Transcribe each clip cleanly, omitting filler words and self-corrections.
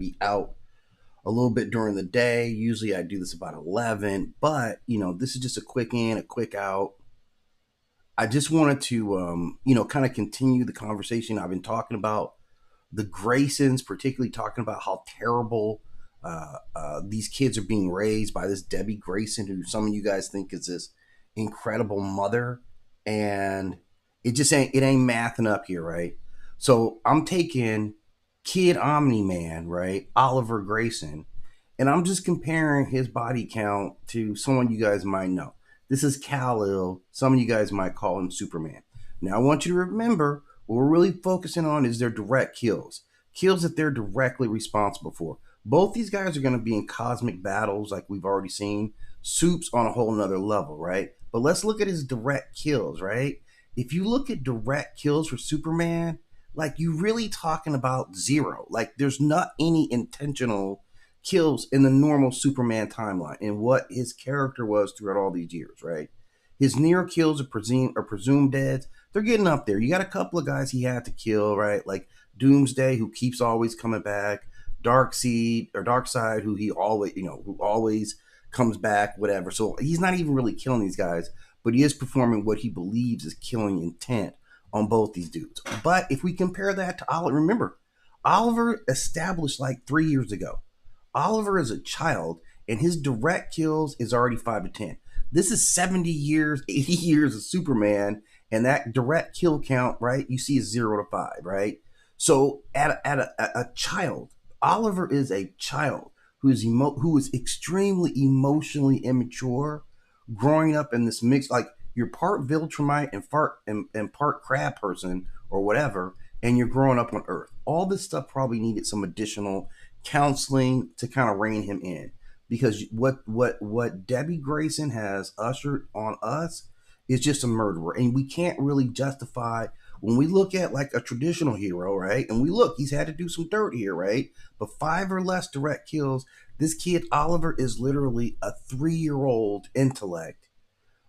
be out a little bit during the day. Usually I do this about 11, but this is just a quick in, a quick out. I just wanted to, kind of continue the conversation I've been talking about the Graysons, particularly talking about how terrible these kids are being raised by this Debbie Grayson, who some of you guys think is this incredible mother, and it ain't mathing up here, right? So I'm taking Kid Omni-Man, right, Oliver Grayson, and I'm just comparing his body count to someone you guys might know. This is Kal-El. Some of you guys might call him Superman. Now I want you to remember what we're really focusing on is their direct kills that they're directly responsible for. Both these guys are going to be in cosmic battles, like we've already seen. Soup's on a whole nother level, right? But let's look at his direct kills, right? If you look at direct kills for Superman, like you really talking about zero. Like there's not any intentional kills in the normal Superman timeline and what his character was throughout all these years, right? His near kills are presumed dead. They're getting up there. You got a couple of guys he had to kill, right? Like Doomsday, who keeps always coming back. Darkseid, who always comes back, whatever. So he's not even really killing these guys, but he is performing what he believes is killing intent on both these dudes. But if we compare that to Oliver, remember, Oliver established like 3 years ago. Oliver is a child, and his direct kills is already 5 to 10. This is 70 years, 80 years of Superman, and that direct kill count, right? You see is 0 to 5, right? So at a child, Oliver is a child who is extremely emotionally immature, growing up in this mix. Like you're part Viltrumite and part crab person or whatever, and you're growing up on Earth. All this stuff probably needed some additional counseling to kind of rein him in, because what Debbie Grayson has ushered on us is just a murderer, and we can't really justify when we look at like a traditional hero, right? And we look, he's had to do some dirt here, right? But 5 or less direct kills. This kid Oliver is literally a 3-year-old intellect,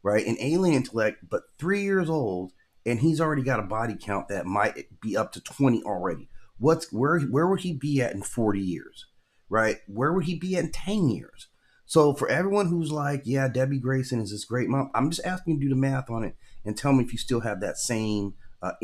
right? An alien intellect, but 3 years old, and he's already got a body count that might be up to 20 already. Where would he be at in 40 years, right? Where would he be at in 10 years? So for everyone who's like, yeah, Debbie Grayson is this great mom, I'm just asking you to do the math on it and tell me if you still have that same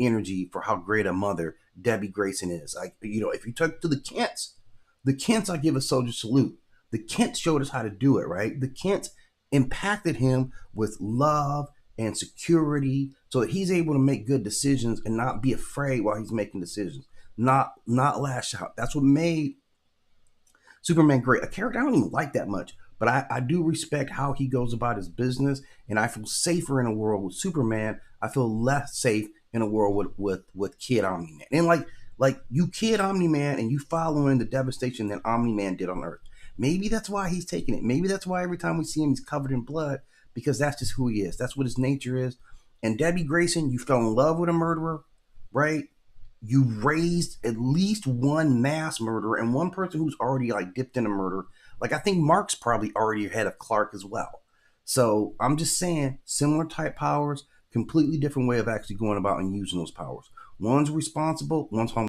energy for how great a mother Debbie Grayson is. Like, if you talk to the Kents, I give a soldier salute. The Kents showed us how to do it, right? The Kents impacted him with love and security so that he's able to make good decisions and not be afraid while he's making decisions, not lash out. That's what made Superman great. A character I don't even like that much, but I do respect how he goes about his business, and I feel safer in a world with Superman. I feel less safe in a world with Kid Omni-Man. And like you Kid Omni-Man and you following the devastation that Omni-Man did on Earth. Maybe that's why he's taking it. Maybe that's why every time we see him, he's covered in blood, because that's just who he is. That's what his nature is. And Debbie Grayson, you fell in love with a murderer, right? You raised at least one mass murderer and one person who's already like dipped in a murder. Like I think Mark's probably already ahead of Clark as well. So I'm just saying, similar type powers, completely different way of actually going about and using those powers. One's responsible, one's home.